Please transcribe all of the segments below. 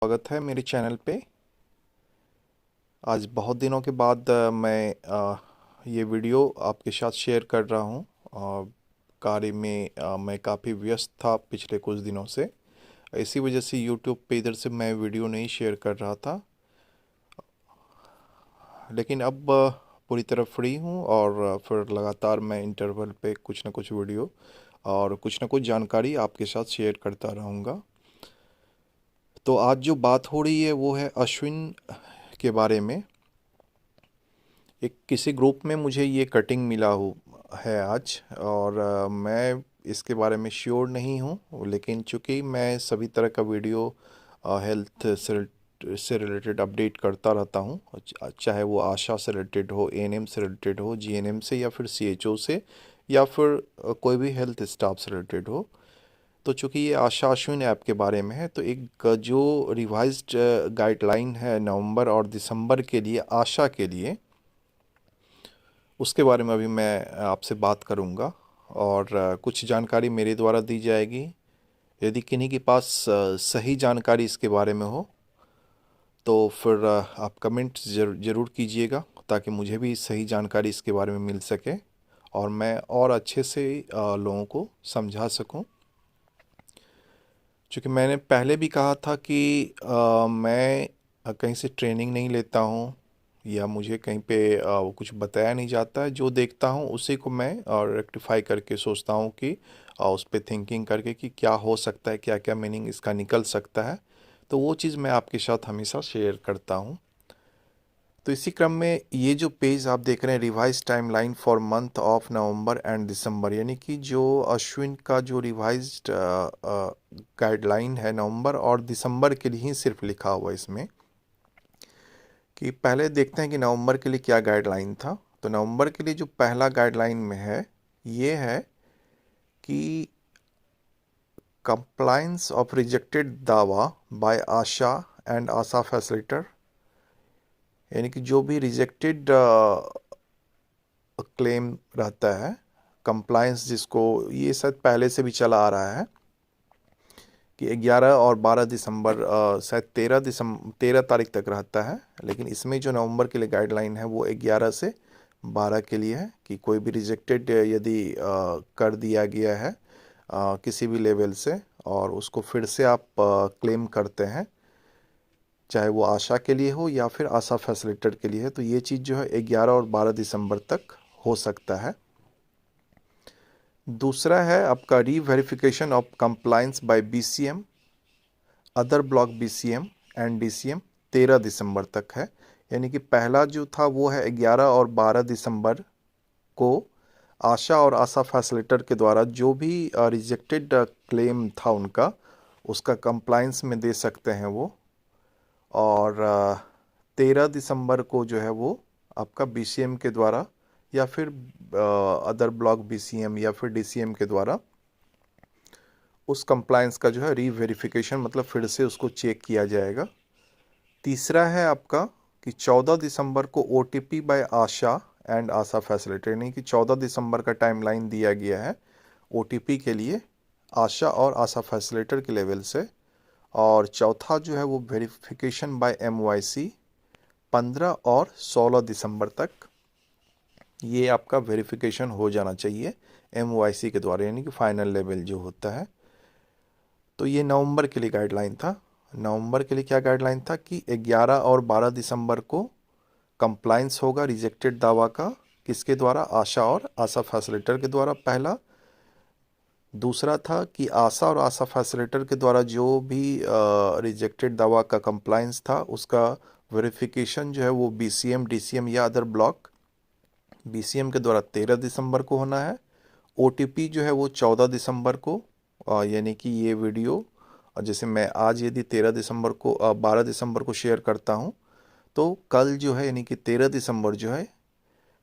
स्वागत है मेरे चैनल पे। आज बहुत दिनों के बाद मैं ये वीडियो आपके साथ शेयर कर रहा हूँ। कार्य में मैं काफ़ी व्यस्त था पिछले कुछ दिनों से। इसी वजह से यूट्यूब पे इधर से मैं वीडियो नहीं शेयर कर रहा था, लेकिन अब पूरी तरह फ्री हूँ और फिर लगातार मैं इंटरवल पे कुछ ना कुछ वीडियो और कुछ ना कुछ जानकारी आपके साथ शेयर करता रहूँगा। तो आज जो बात हो रही है वो है अश्विन के बारे में। एक किसी ग्रुप में मुझे ये कटिंग मिला हो है आज, और मैं इसके बारे में श्योर नहीं हूँ, लेकिन चूँकि मैं सभी तरह का वीडियो हेल्थ से रिलेटेड अपडेट करता रहता हूँ, चाहे वो आशा से रिलेटेड हो, एएनएम से रिलेटेड हो, जीएनएम से, या फिर सीएचओ से, या फिर कोई भी हेल्थ स्टाफ से रिलेटेड हो। तो चूँकि ये आशा अश्विन ऐप के बारे में है, तो एक जो रिवाइज्ड गाइडलाइन है नवंबर और दिसंबर के लिए आशा के लिए, उसके बारे में अभी मैं आपसे बात करूंगा और कुछ जानकारी मेरे द्वारा दी जाएगी। यदि किन्हीं के पास सही जानकारी इसके बारे में हो तो फिर आप कमेंट ज़रूर कीजिएगा, ताकि मुझे भी सही जानकारी इसके बारे में मिल सके और मैं और अच्छे से लोगों को समझा सकूं। क्योंकि मैंने पहले भी कहा था कि मैं कहीं से ट्रेनिंग नहीं लेता हूँ, या मुझे कहीं पे वो कुछ बताया नहीं जाता है। जो देखता हूँ उसी को मैं रेक्टिफाई करके सोचता हूँ कि उस पर थिंकिंग करके कि क्या हो सकता है, क्या क्या मीनिंग इसका निकल सकता है। तो वो चीज़ मैं आपके साथ हमेशा शेयर करता हूँ। तो इसी क्रम में ये जो पेज आप देख रहे हैं, revise timeline for month of November and December, यानी कि जो अश्विन का जो रिवाइज्ड गाइडलाइन है नवंबर और दिसंबर के लिए ही सिर्फ लिखा हुआ है इसमें। कि पहले देखते हैं कि नवंबर के लिए क्या गाइडलाइन था। तो नवंबर के लिए जो पहला गाइडलाइन में है, ये है कि कंप्लायंस ऑफ रिजेक्टेड दावा by ASHA and ASHA facilitator, यानी कि जो भी रिजेक्टेड क्लेम रहता है, कंप्लायंस जिसको, ये शायद पहले से भी चला आ रहा है कि 11 और 12 दिसंबर, शायद 13 तारीख तक रहता है, लेकिन इसमें जो नवंबर के लिए गाइडलाइन है वो 11 से 12 के लिए है कि कोई भी रिजेक्टेड यदि कर दिया गया है किसी भी लेवल से, और उसको फिर से आप क्लेम करते हैं, चाहे वो आशा के लिए हो या फिर आशा फैसिलिटेटर के लिए है, तो ये चीज़ जो है 11 और 12 दिसंबर तक हो सकता है। दूसरा है आपका reverification of compliance by BCM, other block BCM and DCM, 13 दिसंबर तक है। यानी कि पहला जो था वो है 11 और 12 दिसंबर को आशा और आशा फैसिलिटेटर के द्वारा जो भी रिजेक्टेड क्लेम था उनका, उसका कंप्लायंस में दे सकते हैं वो। और 13 दिसंबर को जो है वो आपका बीसीएम के द्वारा या फिर अदर ब्लॉक बीसीएम या फिर डीसीएम के द्वारा उस कंप्लायंस का जो है रीवेरिफिकेशन, मतलब फिर से उसको चेक किया जाएगा। तीसरा है आपका कि 14 दिसंबर को OTP by ASHA and ASHA facilitator, यानी कि 14 दिसंबर का टाइमलाइन दिया गया है ओटीपी के लिए आशा और आशा फैसिलिटेटर के लेवल से। और चौथा जो है वो वेरिफिकेशन बाय एमवाईसी, 15 और 16 दिसंबर तक ये आपका वेरिफिकेशन हो जाना चाहिए एमवाईसी के द्वारा, यानी कि फाइनल लेवल जो होता है। तो ये नवंबर के लिए गाइडलाइन था। नवंबर के लिए क्या गाइडलाइन था कि 11 और 12 दिसंबर को कंप्लायंस होगा रिजेक्टेड दावा का, किसके द्वारा, आशा और आशा फैसिलिटेटर के द्वारा, पहला। दूसरा था कि आशा और आशा फैसिलिटेटर के द्वारा जो भी रिजेक्टेड दावा का कंप्लायंस था उसका वेरिफिकेशन जो है वो बीसीएम, डीसीएम या अदर ब्लॉक बीसीएम के द्वारा 13 दिसंबर को होना है। ओटीपी जो है वो 14 दिसंबर को, यानी कि ये वीडियो जैसे मैं आज यदि 13 दिसंबर को 12 दिसंबर को शेयर करता हूँ, तो कल जो है यानी कि 13 दिसंबर जो है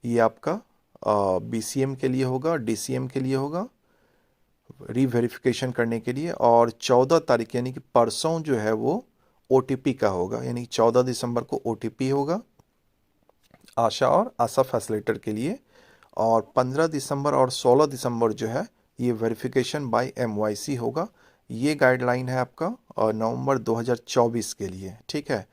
ये आपका बीसीएम के लिए होगा, डीसीएम के लिए होगा रीवेरिफिकेशन करने के लिए, और 14 तारीख यानी कि परसों जो है वो ओटीपी का होगा, यानी 14 दिसंबर को ओटीपी होगा आशा और आशा फैसिलिटेटर के लिए। और 15 दिसंबर और 16 दिसंबर जो है ये वेरिफिकेशन बाय एमवाईसी होगा, ये गाइडलाइन है आपका और नवंबर 2024 के लिए, ठीक है।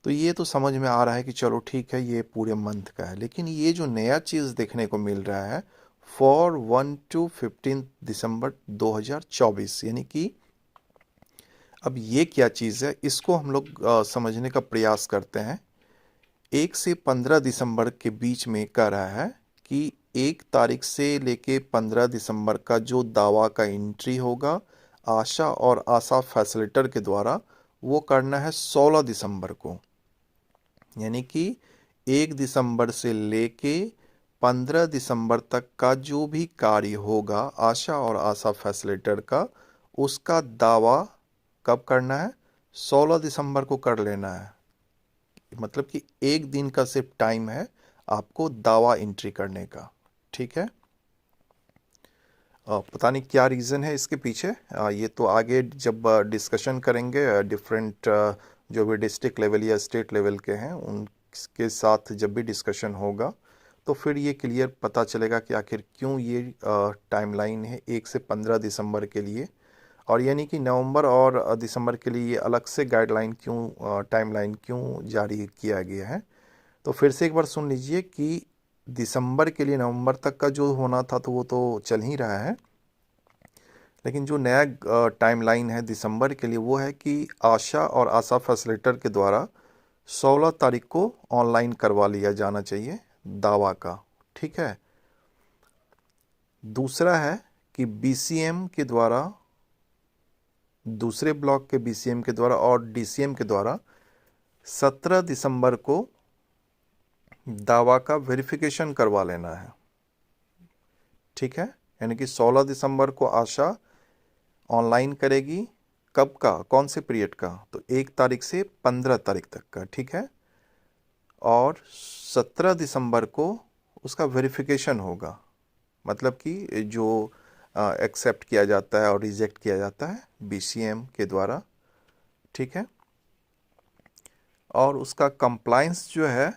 तो ये तो समझ में आ रहा है कि चलो ठीक है, ये पूरे मंथ का है। लेकिन ये जो नया चीज़ देखने को मिल रहा है फॉर 1 to 15 दिसंबर 2024, यानी कि अब ये क्या चीज़ है, इसको हम लोग समझने का प्रयास करते हैं। 1 से 15 दिसंबर के बीच में कह रहा है कि 1 तारीख से लेके 15 दिसंबर का जो दावा का एंट्री होगा आशा और आशा फैसिलिटर के द्वारा, वो करना है 16 दिसंबर को। यानी कि 1 दिसंबर से लेके 15 दिसंबर तक का जो भी कार्य होगा आशा और आशा फैसिलिटर का, उसका दावा कब करना है? 16 दिसंबर को कर लेना है। मतलब कि एक दिन का सिर्फ टाइम है आपको दावा एंट्री करने का, ठीक है। पता नहीं क्या रीज़न है इसके पीछे, ये तो आगे जब डिस्कशन करेंगे डिफरेंट जो भी डिस्ट्रिक्ट लेवल या स्टेट लेवल के हैं उनके साथ जब भी डिस्कशन होगा तो फिर ये क्लियर पता चलेगा कि आखिर क्यों ये टाइमलाइन है 1 से 15 दिसंबर के लिए, और यानी कि नवंबर और दिसंबर के लिए ये अलग से गाइडलाइन क्यों, टाइमलाइन क्यों जारी किया गया है। तो फिर से एक बार सुन लीजिए कि दिसंबर के लिए नवंबर तक का जो होना था तो वो तो चल ही रहा है, लेकिन जो नया टाइमलाइन है दिसंबर के लिए वो है कि आशा और आशा फैसिलिटर के द्वारा 16 तारीख को ऑनलाइन करवा लिया जाना चाहिए दावा का, ठीक है। दूसरा है कि बीसीएम के द्वारा, दूसरे ब्लॉक के बीसीएम के द्वारा और डीसीएम के द्वारा 17 दिसंबर को दावा का वेरिफिकेशन करवा लेना है, ठीक है। यानी कि 16 दिसंबर को आशा ऑनलाइन करेगी, कब का, कौन से पीरियड का, तो 1 तारीख से 15 तारीख तक का, ठीक है। और 17 दिसंबर को उसका वेरिफिकेशन होगा, मतलब कि जो एक्सेप्ट किया जाता है और रिजेक्ट किया जाता है बीसीएम के द्वारा, ठीक है। और उसका कंप्लायंस जो है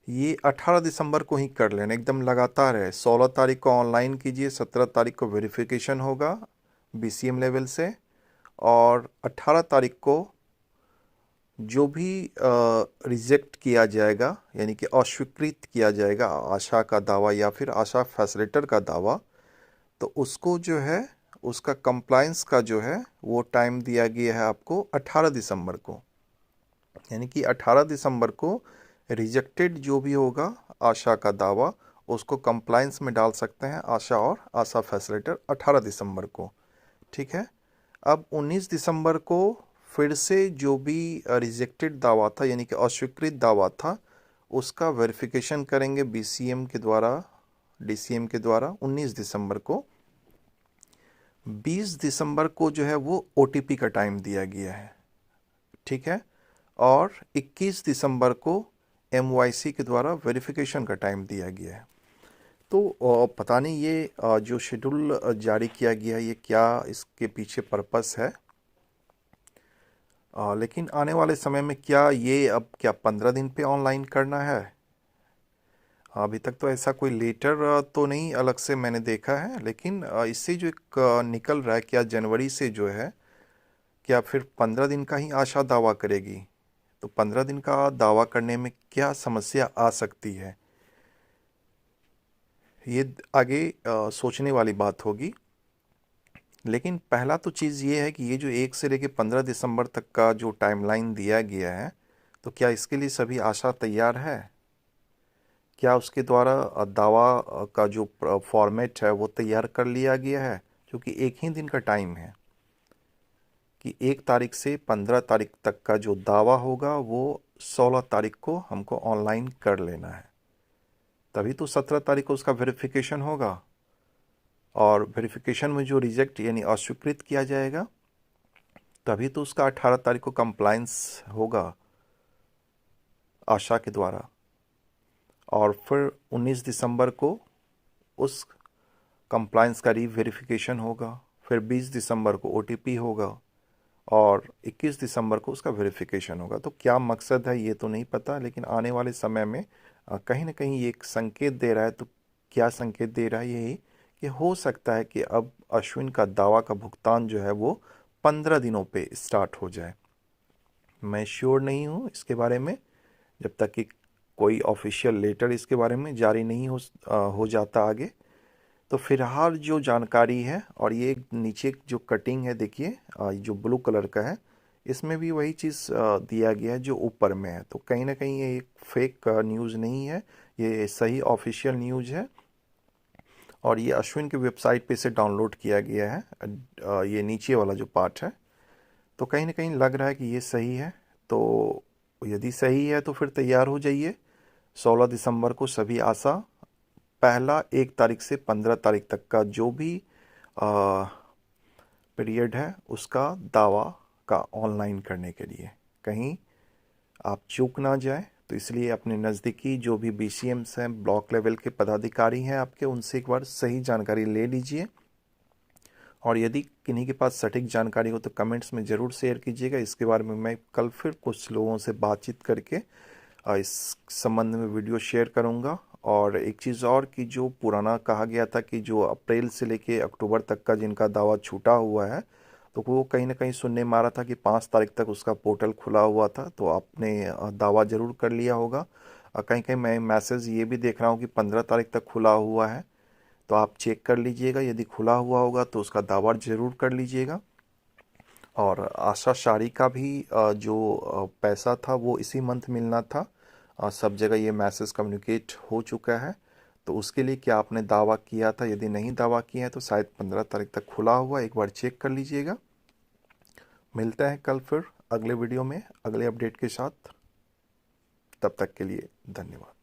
ये 18 दिसंबर को ही कर लेना, एकदम लगातार है। 16 तारीख को ऑनलाइन कीजिए, 17 तारीख को वेरिफिकेशन होगा बीसीएम लेवल से, और 18 तारीख को जो भी रिजेक्ट किया जाएगा यानी कि अस्वीकृत किया जाएगा आशा का दावा या फिर आशा फैसिलिटर का दावा, तो उसको जो है उसका कंप्लायंस का जो है वो टाइम दिया गया है आपको 18 दिसंबर को। यानी कि 18 दिसंबर को रिजेक्टेड जो भी होगा आशा का दावा उसको कंप्लायंस में डाल सकते हैं आशा और आशा फैसिलिटर 18 दिसंबर को, ठीक है। अब 19 दिसंबर को फिर से जो भी रिजेक्टेड दावा था यानी कि अस्वीकृत दावा था उसका वेरिफिकेशन करेंगे बीसीएम के द्वारा, डीसीएम के द्वारा 19 दिसंबर को। 20 दिसंबर को जो है वो ओटीपी का टाइम दिया गया है, ठीक है। और 21 दिसंबर को एमवाईसी के द्वारा वेरिफिकेशन का टाइम दिया गया है। तो पता नहीं ये जो शेड्यूल जारी किया गया है ये क्या इसके पीछे पर्पस है, लेकिन आने वाले समय में क्या ये अब क्या 15 दिन पे ऑनलाइन करना है? अभी तक तो ऐसा कोई लेटर तो नहीं अलग से मैंने देखा है, लेकिन इससे जो एक निकल रहा है क्या जनवरी से जो है क्या फिर 15 दिन का ही आशा दावा करेगी, तो 15 दिन का दावा करने में क्या समस्या आ सकती है, ये आगे सोचने वाली बात होगी। लेकिन पहला तो चीज़ ये है कि ये जो 1 से लेकर 15 दिसंबर तक का जो टाइमलाइन दिया गया है तो क्या इसके लिए सभी आशा तैयार है? क्या उसके द्वारा दावा का जो फॉर्मेट है वो तैयार कर लिया गया है? क्योंकि एक ही दिन का टाइम है कि 1 तारीख से 15 तारीख तक का जो दावा होगा वो 16 तारीख को हमको ऑनलाइन कर लेना है, तभी तो 17 तारीख को उसका वेरिफिकेशन होगा, और वेरिफिकेशन में जो रिजेक्ट यानी अस्वीकृत किया जाएगा तभी तो उसका 18 तारीख को कंप्लायंस होगा आशा के द्वारा, और फिर 19 दिसंबर को उस कंप्लायंस का रीवेरिफिकेशन होगा, फिर 20 दिसंबर को ओटीपी होगा और 21 दिसंबर को उसका वेरिफिकेशन होगा। तो क्या मकसद है ये तो नहीं पता, लेकिन आने वाले समय में कहीं ना कहीं ये एक संकेत दे रहा है। तो क्या संकेत दे रहा है? यही कि हो सकता है कि अब अश्विन का दावा का भुगतान जो है वो 15 दिनों पे स्टार्ट हो जाए। मैं श्योर नहीं हूँ इसके बारे में, जब तक कि कोई ऑफिशियल लेटर इसके बारे में जारी नहीं हो जाता आगे। तो फिलहाल जो जानकारी है, और ये नीचे जो कटिंग है देखिए, जो ब्लू कलर का है, इसमें भी वही चीज़ दिया गया है जो ऊपर में है। तो कहीं ना कहीं ये एक फेक न्यूज़ नहीं है, ये सही ऑफिशियल न्यूज़ है, और ये अश्विन की वेबसाइट पे से डाउनलोड किया गया है। ये नीचे वाला जो पार्ट है, तो कहीं ना कहीं लग रहा है कि ये सही है। तो यदि सही है तो फिर तैयार हो जाइए। 16 दिसंबर को सभी आशा, पहला 1 तारीख से 15 तारीख तक का जो भी पीरियड है उसका दावा का ऑनलाइन करने के लिए, कहीं आप चूक ना जाए। तो इसलिए अपने नज़दीकी जो भी BCMs हैं, ब्लॉक लेवल के पदाधिकारी हैं आपके, उनसे एक बार सही जानकारी ले लीजिए। और यदि किन्हीं के पास सटीक जानकारी हो तो कमेंट्स में ज़रूर शेयर कीजिएगा। इसके बारे में मैं कल फिर कुछ लोगों से बातचीत करके इस संबंध में वीडियो शेयर करूंगा। और एक चीज़ और, कि जो पुराना कहा गया था कि जो अप्रैल से लेके अक्टूबर तक का जिनका दावा छूटा हुआ है, तो वो कहीं ना कहीं सुनने में आ रहा था कि 5 तारीख तक उसका पोर्टल खुला हुआ था। तो आपने दावा ज़रूर कर लिया होगा। कहीं कहीं मैं मैसेज ये भी देख रहा हूँ कि 15 तारीख तक खुला हुआ है। तो आप चेक कर लीजिएगा, यदि खुला हुआ होगा तो उसका दावा ज़रूर कर लीजिएगा। और आशा शारी का भी जो पैसा था वो इसी मंथ मिलना था। सब जगह ये मैसेज कम्युनिकेट हो चुका है। तो उसके लिए क्या आपने दावा किया था? यदि नहीं दावा किया है तो शायद 15 तारीख तक खुला हुआ, एक बार चेक कर लीजिएगा। मिलते हैं कल फिर अगले वीडियो में अगले अपडेट के साथ। तब तक के लिए धन्यवाद।